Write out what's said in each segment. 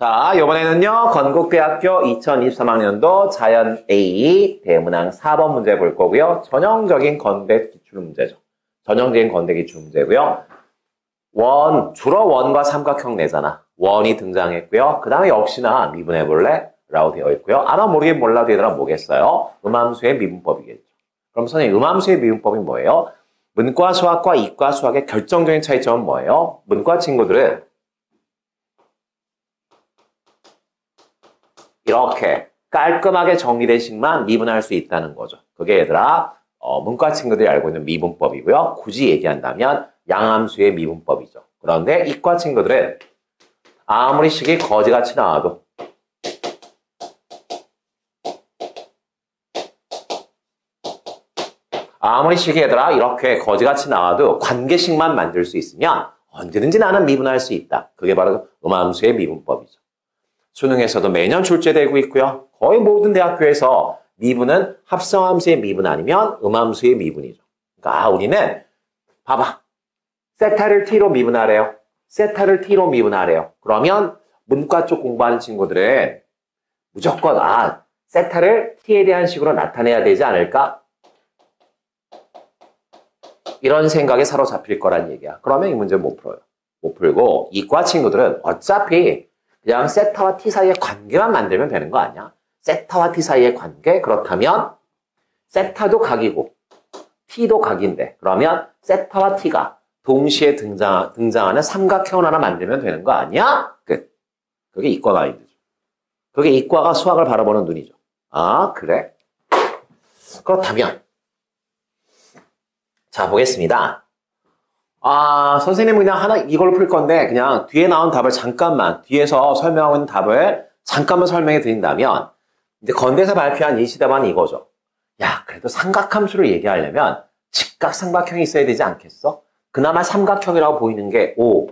자, 이번에는요, 건국대학교 2023학년도 자연 A 대문항 4번 문제 볼 거고요. 전형적인 건대 기출 문제죠. 전형적인 건대 기출 문제고요. 주로 원과 삼각형 내잖아. 원이 등장했고요. 그 다음에 역시나 미분해볼래? 라고 되어 있고요. 아마 모르긴 몰라도 얘들아 뭐겠어요? 음함수의 미분법이겠죠. 그럼 선생님, 음함수의 미분법이 뭐예요? 문과 수학과 이과 수학의 결정적인 차이점은 뭐예요? 문과 친구들은 이렇게 깔끔하게 정리된 식만 미분할 수 있다는 거죠. 그게 얘들아 문과 친구들이 알고 있는 미분법이고요. 굳이 얘기한다면 양함수의 미분법이죠. 그런데 이과 친구들은 아무리 식이 거지같이 나와도 아무리 식이 얘들아 이렇게 거지같이 나와도 관계식만 만들 수 있으면 언제든지 나는 미분할 수 있다. 그게 바로 음함수의 미분법이죠. 수능에서도 매년 출제되고 있고요. 거의 모든 대학교에서 미분은 합성함수의 미분 아니면 음함수의 미분이죠. 그러니까 우리는 봐봐. 세타를 t로 미분하래요. 세타를 t로 미분하래요. 그러면 문과 쪽 공부하는 친구들은 무조건 세타를 t에 대한 식으로 나타내야 되지 않을까? 이런 생각에 사로잡힐 거란 얘기야. 그러면 이 문제 못 풀어요. 못 풀고 이과 친구들은 어차피 그냥 세타와 t 사이의 관계만 만들면 되는 거 아니야? 세타와 t 사이의 관계? 그렇다면 세타도 각이고 t도 각인데 그러면 세타와 t가 동시에 등장하는 삼각형을 하나 만들면 되는 거 아니야? 끝. 그게 이과 마인드죠. 그게 이과가 수학을 바라보는 눈이죠. 그래? 그렇다면 자, 보겠습니다. 선생님은 그냥 이걸로 풀 건데, 그냥 뒤에 나온 답을 뒤에서 설명하고 있는 답을 잠깐만 설명해 드린다면, 이제 건대에서 발표한 예시답안이 이거죠. 야, 그래도 삼각함수를 얘기하려면 직각삼각형이 있어야 되지 않겠어? 그나마 삼각형이라고 보이는 게 O,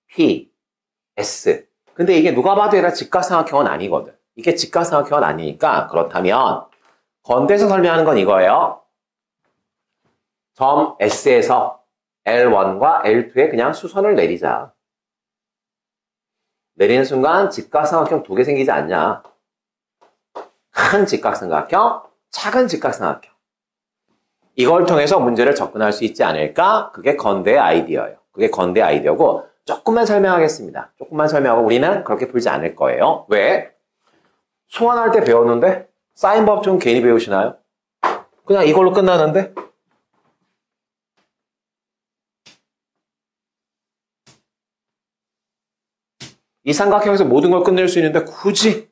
P, S. 근데 이게 누가 봐도 얘가 직각삼각형은 아니거든. 이게 직각삼각형은 아니니까, 그렇다면, 건대에서 설명하는 건 이거예요. 점 S에서 L1과 L2에 그냥 수선을 내리자. 내리는 순간 직각삼각형 두 개 생기지 않냐. 큰 직각삼각형, 작은 직각삼각형. 이걸 통해서 문제를 접근할 수 있지 않을까? 그게 건대의 아이디어예요. 그게 건대의 아이디어고 조금만 설명하겠습니다. 조금만 설명하고 우리는 그렇게 풀지 않을 거예요. 왜? 소환할 때 배웠는데? 사인법 좀 괜히 배우시나요? 그냥 이걸로 끝나는데? 이 삼각형에서 모든 걸 끝낼 수 있는데 굳이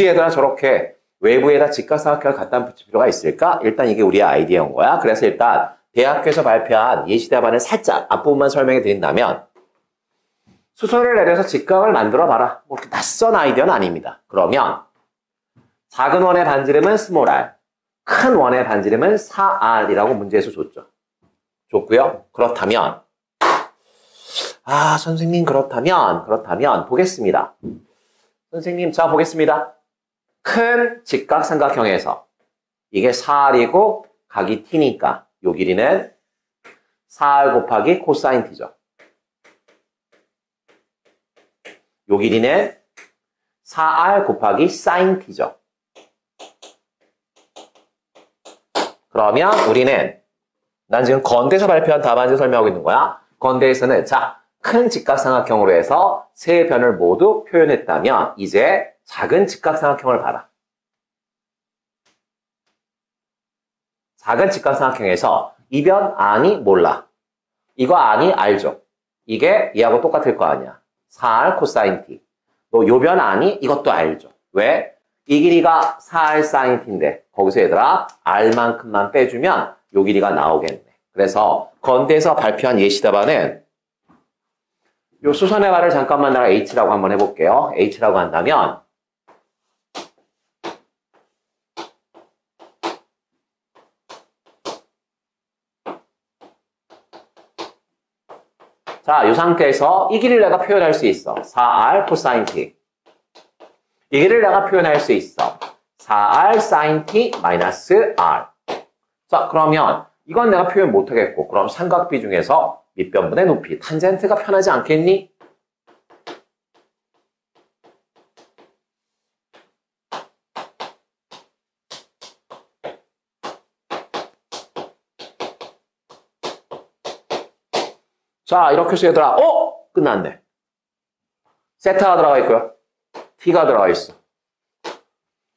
얘들아 저렇게 외부에다 직각삼각형을 갖다 붙일 필요가 있을까? 일단 이게 우리의 아이디어인 거야. 그래서 일단 대학교에서 발표한 예시답안을 살짝 앞부분만 설명해 드린다면 수선을 내려서 직각을 만들어 봐라. 뭐 그렇게 낯선 아이디어는 아닙니다. 그러면 작은 원의 반지름은 스몰 r, 큰 원의 반지름은 4r이라고 문제에서 줬고요. 그렇다면 선생님 그렇다면 보겠습니다. 선생님 자 보겠습니다. 큰 직각삼각형에서 이게 4r이고 각이 t니까 요 길이는 4r 곱하기 코사인 t죠. 요 길이는 4r 곱하기 사인 t죠. 그러면 우리는 난 지금 건대에서 발표한 답안지 설명하고 있는 거야. 건대에서는 큰 직각삼각형으로 해서 세 변을 모두 표현했다면 이제 작은 직각삼각형을 봐라. 작은 직각삼각형에서 이 변 아니 몰라. 이거 아니 알죠. 이게 얘하고 똑같을 거 아니야. 4r 코사인 t. 너 요 변 아니 이것도 알죠. 왜? 이 길이가 4r 사인 t인데 거기서 얘들아 r만큼만 빼주면 요 길이가 나오겠네. 그래서 건대에서 발표한 예시답안은 요 수선의 말을 잠깐만 내가 H라고 한번 해볼게요. H라고 한다면 이 상태에서 이 길이를 내가 표현할 수 있어. 4r 코사인 t. 이 길이를 내가 표현할 수 있어. 4r 사인 t 마이너스 r. 그러면 이건 내가 표현 못하겠고 그럼 삼각비 중에서 밑변분의 높이, 탄젠트가 편하지 않겠니? 자, 이렇게 해서 얘들아, 끝났네. 세타가 들어가 있고요. t가 들어가 있어.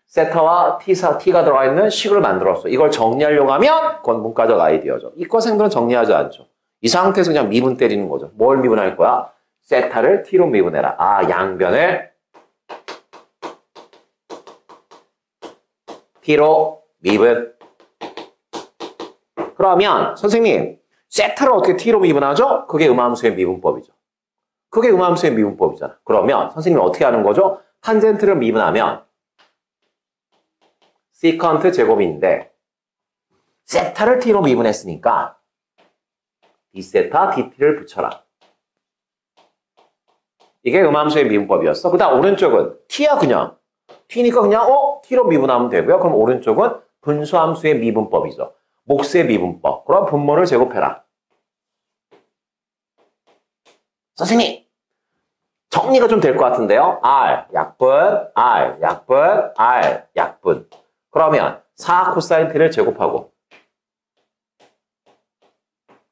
세타와 t가 들어가 있는 식을 만들었어. 이걸 정리하려고 하면 그건 문과적 아이디어죠. 이과생들은 정리하지 않죠. 이 상태에서 그냥 미분 때리는 거죠. 뭘 미분할 거야? 세타를 t로 미분해라. 양변을 t로 미분. 그러면 선생님, 세타를 어떻게 t로 미분하죠? 그게 음함수의 미분법이죠. 그게 음함수의 미분법이잖아. 그러면 선생님이 어떻게 하는 거죠? 탄젠트를 미분하면 시컨트 제곱인데 세타를 t로 미분했으니까 d세타 dt를 붙여라. 이게 음함수의 미분법이었어. 그 다음 오른쪽은 t야 그냥. t니까 그냥 t로 미분하면 되고요. 그럼 오른쪽은 분수함수의 미분법이죠. 몫의 미분법. 그럼 분모를 제곱해라. 선생님, 정리가 좀 될 것 같은데요. R, 약분, R, 약분, R, 약분. 그러면 4 코사인 t를 제곱하고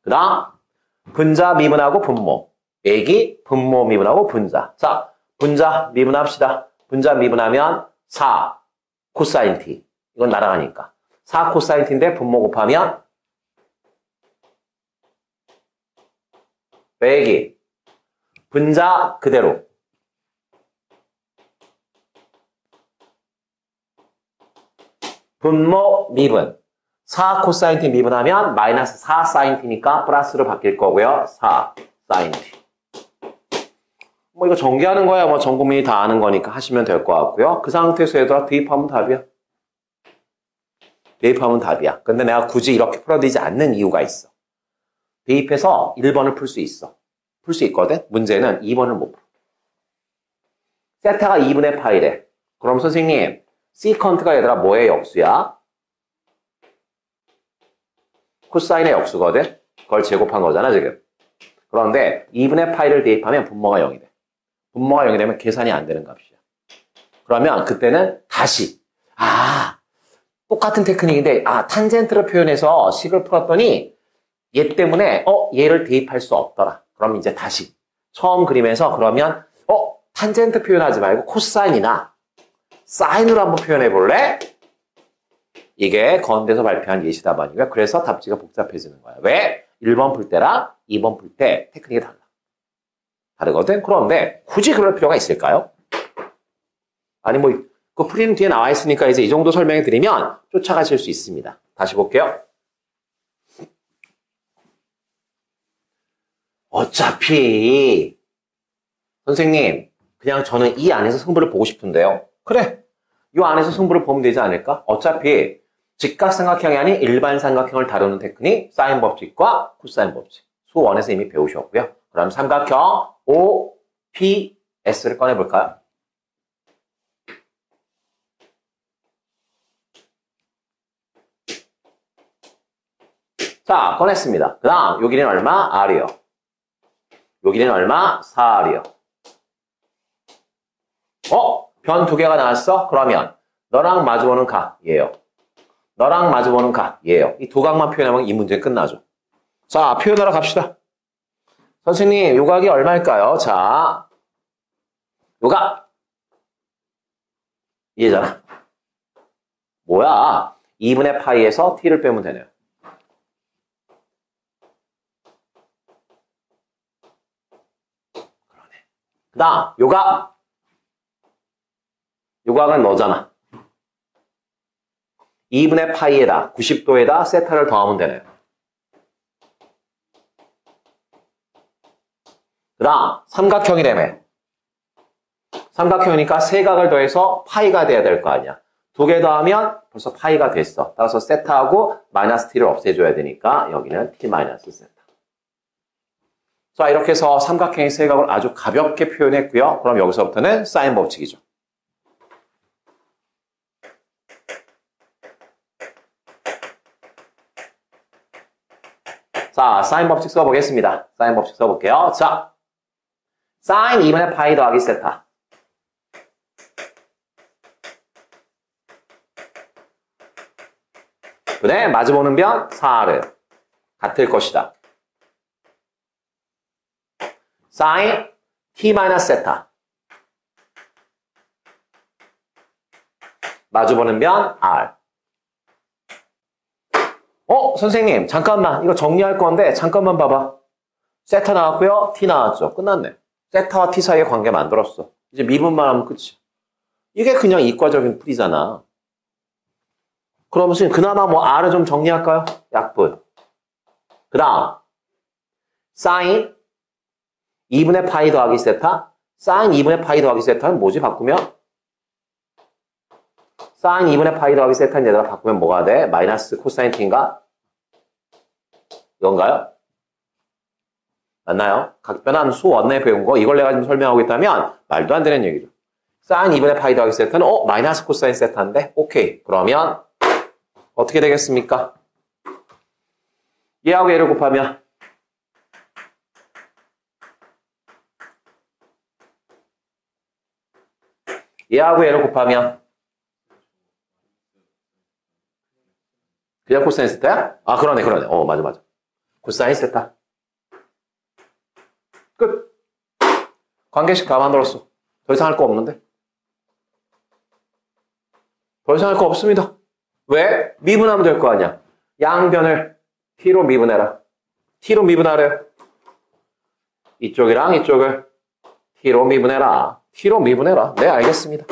그 다음 분자 미분하고 분모. 빼기 분모 미분하고 분자. 자, 분자 미분합시다. 분자 미분하면 4 코사인 t. 이건 날아가니까. 4 코사인 t인데 분모 곱하면 빼기 분자 그대로. 분모 미분. 4 코사인 t 미분하면 마이너스 4 사인 t니까 플러스로 바뀔 거고요. 4 사인 t. 뭐 이거 전개하는 거야. 뭐 전 국민이 다 아는 거니까 하시면 될 것 같고요. 그 상태에서 얘들아 대입하면 답이야. 대입하면 답이야. 근데 내가 굳이 이렇게 풀어드리지 않는 이유가 있어. 대입해서 1번을 풀 수 있어. 풀 수 있거든? 문제는 2번을 못 풀어. 세타가 2분의 파이래. 그럼 선생님, 시컨트가 얘들아 뭐의 역수야? 코사인의 역수거든? 그걸 제곱한 거잖아, 지금. 그런데 2분의 파이를 대입하면 분모가 0이 돼. 분모가 0이 되면 계산이 안 되는 값이야. 그러면 그때는 다시, 똑같은 테크닉인데, 탄젠트를 표현해서 식을 풀었더니 얘 때문에, 얘를 대입할 수 없더라. 그럼 이제 다시 처음 그림에서 그러면 탄젠트 표현하지 말고 코사인이나 사인으로 한번 표현해 볼래? 이게 건대에서 발표한 예시 답안이고요. 그래서 답지가 복잡해지는 거야. 왜? 1번 풀 때랑 2번 풀 때 테크닉이 달라. 다르거든? 그런데 굳이 그럴 필요가 있을까요? 아니 그 풀이는 뒤에 나와 있으니까 이제 이 정도 설명해 드리면 쫓아가실 수 있습니다. 다시 볼게요. 어차피 선생님 그냥 저는 이 안에서 승부를 보고 싶은데요. 그래. 이 안에서 승부를 보면 되지 않을까? 어차피 직각삼각형이 아닌 일반 삼각형을 다루는 테크닉 사인 법칙과 코사인 법칙 수1에서 이미 배우셨고요. 그럼 삼각형 OPS를 꺼내볼까요? 자, 꺼냈습니다. 그 다음 요 길이는 얼마? R이요. 요 길이는 얼마? 4R이요. 변 두 개가 나왔어? 그러면 너랑 마주보는 각 얘요. 너랑 마주보는 각 얘요. 이 두 각만 표현하면 이 문제 끝나죠. 자, 표현하러 갑시다. 선생님, 요 각이 얼마일까요? 자, 요 각. 얘잖아. 뭐야? 2분의 파이에서 t를 빼면 되네요. 그러네. 그 다음, 요 각. 요 각은 너잖아. 2분의 파이에다 90도에다 세타를 더하면 되네요. 그 다음 삼각형이라며. 삼각형이니까 세 각을 더해서 파이가 돼야 될 거 아니야. 두 개 더하면 벌써 파이가 됐어. 따라서 세타하고 마이너스 t를 없애줘야 되니까 여기는 t 마이너스 세타. 자, 이렇게 해서 삼각형의 세 각을 아주 가볍게 표현했고요. 그럼 여기서부터는 사인 법칙이죠. 자, 사인 법칙 써보겠습니다. 사인 법칙 써볼게요. 자, 사인 2분의 파이 더하기 세타. 분의 마주보는 변 4R. 같을 것이다. sin t 마이너스 세타. 마주보는 변 r. 선생님 잠깐만 이거 정리할 건데 잠깐만 봐봐. 세타 나왔고요. t 나왔죠. 끝났네. 세타와 t 사이의 관계 만들었어. 이제 미분만 하면 끝이야. 이게 그냥 이과적인 풀이잖아. 그럼 선생님 그나마 뭐 r을 좀 정리할까요? 약분. 그 다음 sin 2분의 파이 더하기 세타. sin 2분의 파이 더하기 세타는 뭐지? 바꾸면 sin 2분의 파이 더하기 세타는 얘들아 바꾸면 뭐가 돼? 마이너스 코사인 t인가? 이건가요? 맞나요? 각변한 수 원내 배운 거 이걸 내가 지금 설명하고 있다면 말도 안 되는 얘기죠. sin 2분의 파이 더하기 세타는 마이너스 코사인 세타인데 오케이. 그러면 어떻게 되겠습니까? 얘하고 얘를 곱하면 얘하고 얘를 곱하면 그냥 코사인 세타야? 아 그러네. 맞아. 코사인 세타. 끝. 관계식 다 만들었어. 더 이상 할 거 없는데? 더 이상 할 거 없습니다. 왜? 미분하면 될 거 아니야. 양변을 t로 미분해라. t로 미분하래요. 이쪽이랑 이쪽을 t로 미분해라. t로 미분해라. 네, 알겠습니다.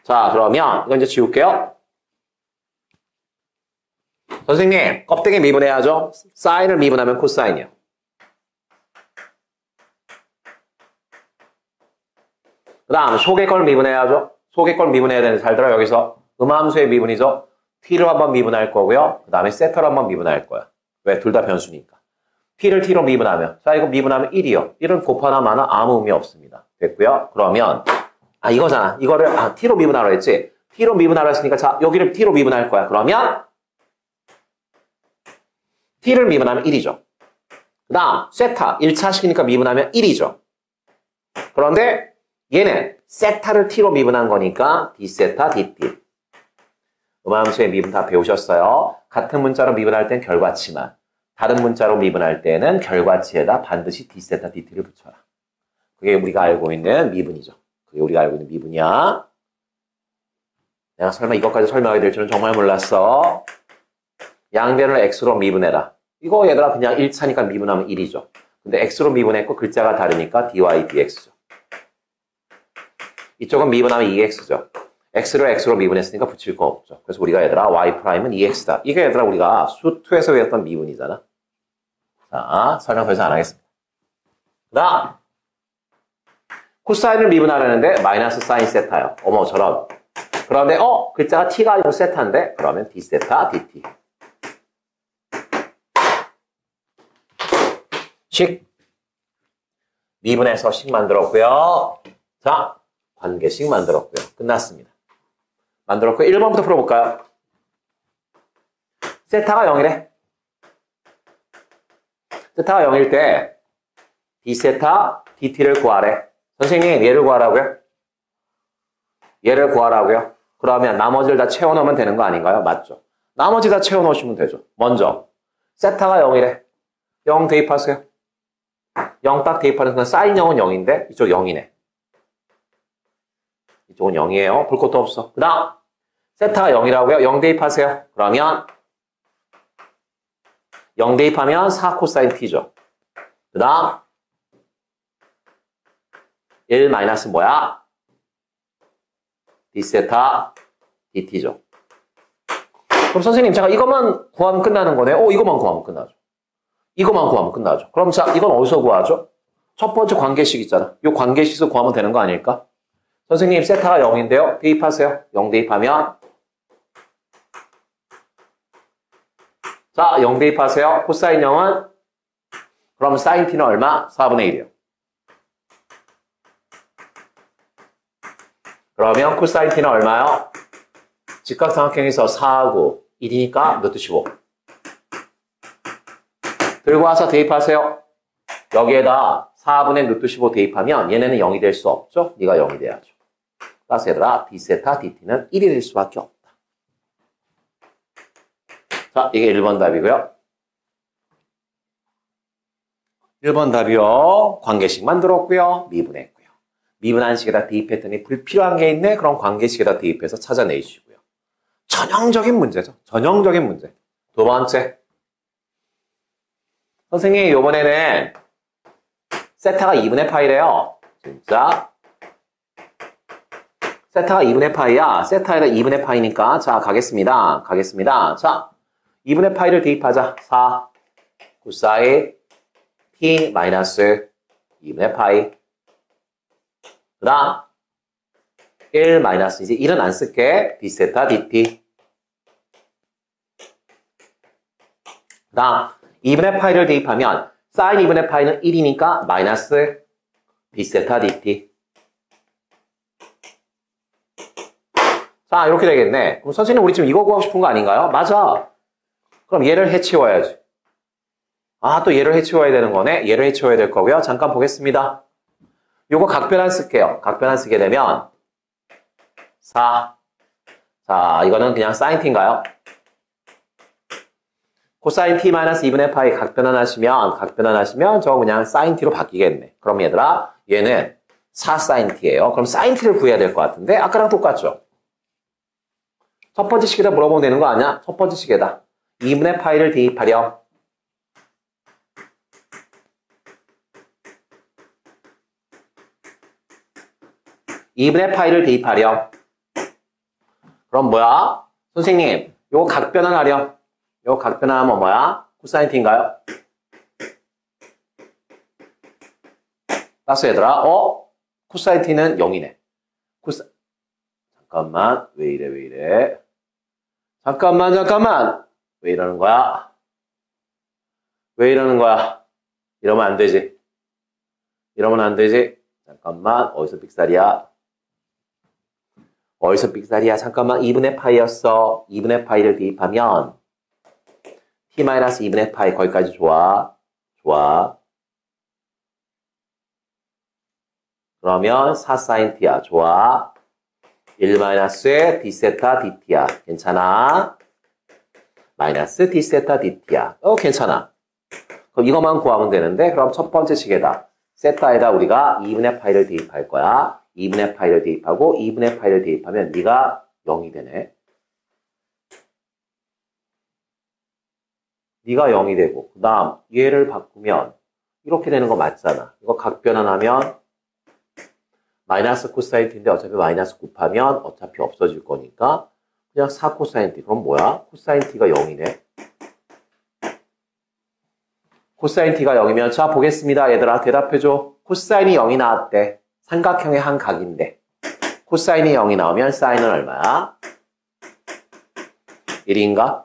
자, 그러면 이건 이제 지울게요. 선생님, 껍데기 미분해야죠. 사인을 미분하면 코사인이요. 그 다음 속의 걸 미분해야죠. 속의 걸 미분해야 되는데 잘 들어. 여기서 음함수의 미분이죠. t를 한번 미분할 거고요. 그 다음에 세타를 한번 미분할 거야. 왜? 둘 다 변수니까. t를 t로 미분하면 자 이거 미분하면 1이요. 1은 곱하나 마나 아무 의미 없습니다. 됐고요. 그러면 이거잖아. 이거를 t로 미분하라 했지. t로 미분하라 했으니까 자 여기를 t로 미분할 거야. 그러면 t를 미분하면 1이죠. 그 다음 세타 1차식이니까 미분하면 1이죠. 그런데 얘는 세타를 t로 미분한 거니까 d세타 dt. 음함수의 미분 다 배우셨어요. 같은 문자로 미분할 땐 결과치만, 다른 문자로 미분할 때는 결과치에다 반드시 d세타 dt를 붙여라. 그게 우리가 알고 있는 미분이죠. 그게 우리가 알고 있는 미분이야. 내가 설마 이것까지 설명하게 될 줄은 정말 몰랐어. 양변을 x로 미분해라. 이거 얘들아 그냥 1차니까 미분하면 1이죠. 근데 x로 미분했고 글자가 다르니까 dy dx죠. 이쪽은 미분하면 2x죠. x를 x로 미분했으니까 붙일 거 없죠. 그래서 우리가 얘들아 y'은 2x다. 이게 얘들아 우리가 수2에서 외웠던 미분이잖아. 자, 설명 더 이상 안 하겠습니다. 그 다음 코사인을 미분하려는데 마이너스 사인 세타요. 어머 저런. 그런데 글자가 t가 아니고 세타인데 그러면 d세타 dt. 식 미분해서 식 만들었고요. 자 관계식 만들었고요. 끝났습니다. 만들었고 1번부터 풀어볼까요? 세타가 0이래. 세타가 0일 때 d세타 dt를 구하래. 선생님 얘를 구하라고요? 얘를 구하라고요? 그러면 나머지를 다 채워넣으면 되는 거 아닌가요? 맞죠? 나머지 다 채워넣으시면 되죠. 먼저 세타가 0이래. 0 대입하세요. 0 딱 대입하는 순간 사인 0은 0인데 이쪽 0이네. 이쪽은 0이에요. 볼 것도 없어. 그 다음 세타가 0이라고요. 0 대입하세요. 그러면 0 대입하면 4 코사인 t죠. 그 다음 1 마이너스 뭐야? d세타 dt죠. 그럼 선생님 제가 이것만 구하면 끝나는 거네요. 이것만 구하면 끝나죠. 이것만 구하면 끝나죠. 그럼 자 이건 어디서 구하죠? 첫 번째 관계식 있잖아. 이 관계식에서 구하면 되는 거 아닐까? 선생님 세타가 0인데요. 대입하세요. 0 대입하면 자 0 대입하세요. 코사인 0은 그럼 사인 t는 얼마? 4분의 1이요. 그러면 코사인 t는 얼마요? 직각삼각형에서 4하고 1이니까 몇 대 15. 들고 와서 대입하세요. 여기에다 4분의 루트 15 대입하면 얘네는 0이 될 수 없죠? 네가 0이 돼야죠. 따라서 얘들아 d세타 dt는 1이 될 수밖에 없다. 자, 이게 1번 답이고요. 1번 답이요. 관계식 만들었고요. 미분했고요. 미분한식에다 대입했더니 불필요한 게 있네. 그럼 관계식에다 대입해서 찾아내시고요. 전형적인 문제죠. 전형적인 문제. 두 번째. 선생님, 이번에는 세타가 2분의 파이래요. 진짜. 세타가 2분의 파이야. 세타에다 2분의 파이니까. 자, 가겠습니다. 자, 2분의 파이를 대입하자. 4 코사인 t 마이너스 2분의 파이. 그 다음 1 마이너스 이제 1은 안 쓸게. d세타 dt. 그 다음 2분의 파이를 대입하면 사인 2분의 파이는 1이니까 마이너스 d세타 dt. 자, 이렇게 되겠네. 그럼 선생님 우리 지금 이거 구하고 싶은 거 아닌가요? 맞아. 그럼 얘를 해치워야지. 아, 또 얘를 해치워야 되는 거네. 얘를 해치워야 될 거고요. 잠깐 보겠습니다. 요거 각변환 쓸게요. 각변환 쓰게 되면 4. 자, 이거는 그냥 사인 t인가요? 코사인 t 마이너스 2분의 파이 각변환 하시면 저거 그냥 사인 t로 바뀌겠네. 그럼 얘들아, 얘는 4 사인 t예요. 그럼 사인 t를 구해야 될 것 같은데 아까랑 똑같죠? 첫 번째 식에다 물어보면 되는 거 아니야? 첫 번째 식에다 2분의 파이를 대입하렴. 그럼 뭐야? 선생님, 요거 각변환 하렴. 요거 각변환하면 뭐야? 코사인 t인가요? 따서 얘들아, 코사인 t는 0이네. 잠깐만, 왜 이래. 잠깐만. 왜 이러는 거야? 이러면 안 되지. 잠깐만, 어디서 삑살이야? 잠깐만, 2분의 파이였어. 2분의 파이를 대입하면 t 마이너스 2분의 파이 거기까지 좋아. 그러면 4 사인 t야. 좋아. 1 마이너스에 d세타 dt야. 괜찮아? 마이너스 d세타 dt야. 괜찮아. 그럼 이것만 구하면 되는데 그럼 첫 번째 식에다 세타에다 우리가 2분의 파이를 대입할 거야. 2분의 파이를 대입하고 2분의 파이를 대입하면 네가 0이 되네. 네가 0이 되고 그 다음 얘를 바꾸면 이렇게 되는 거 맞잖아. 이거 각변환하면 마이너스 코사인 t인데 어차피 마이너스 곱하면 어차피 없어질 거니까 그냥 4 코사인 t. 그럼 뭐야? 코사인 t가 0이네. 코사인 t가 0이면 자 보겠습니다. 얘들아 대답해줘. 코사인이 0이 나왔대. 삼각형의 한 각인데 코사인이 0이 나오면 사인은 얼마야? 1인가?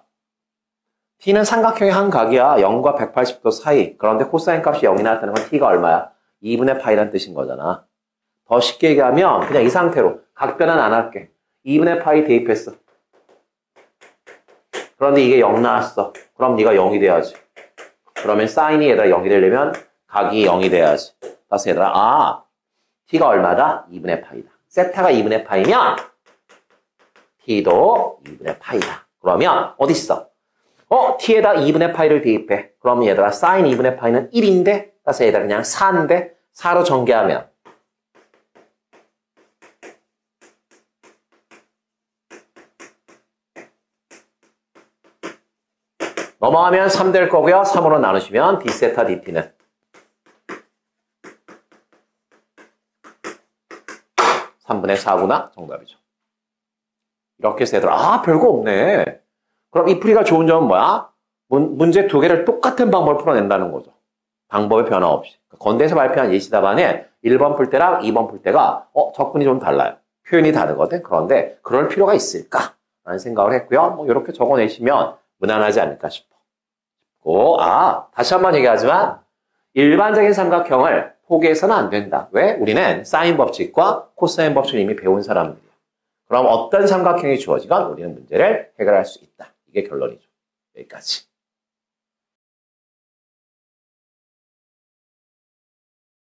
t는 삼각형의 한 각이야. 0과 180도 사이. 그런데 코사인 값이 0이 나왔다는 건 t가 얼마야? 2분의 파이란 뜻인 거잖아. 더 쉽게 얘기하면 그냥 이 상태로 각변환 안 할게. 2분의 파이 대입했어. 그런데 이게 0 나왔어. 그럼 네가 0이 돼야지. 그러면 사인이 얘들아 0이 되려면 각이 0이 돼야지. 그래서 얘들아 t가 얼마다? 2분의 파이다. 세타가 2분의 파이면 t도 2분의 파이다. 그러면 어디 있어? t에다 2분의 파이를 대입해. 그러면 얘들아 사인 2분의 파이는 1인데 그래서 얘들아 그냥 4인데 4로 전개하면 넘어가면 3 될 거고요. 3으로 나누시면 d세타 dt는 3분의 4구나 정답이죠. 이렇게 해서 얘들아 별거 없네. 그럼 이 풀이가 좋은 점은 뭐야? 문제 두 개를 똑같은 방법을 풀어낸다는 거죠. 방법의 변화 없이. 건대에서 발표한 예시답안에 1번 풀 때랑 2번 풀 때가 접근이 좀 달라요. 표현이 다르거든. 그런데 그럴 필요가 있을까? 라는 생각을 했고요. 이렇게 적어내시면 무난하지 않을까 싶어. 다시 한번 얘기하지만 일반적인 삼각형을 포기해서는 안 된다. 왜? 우리는 사인 법칙과 코사인 법칙을 이미 배운 사람들이야. 그럼 어떤 삼각형이 주어지건 우리는 문제를 해결할 수 있다. 이게 결론이죠. 여기까지.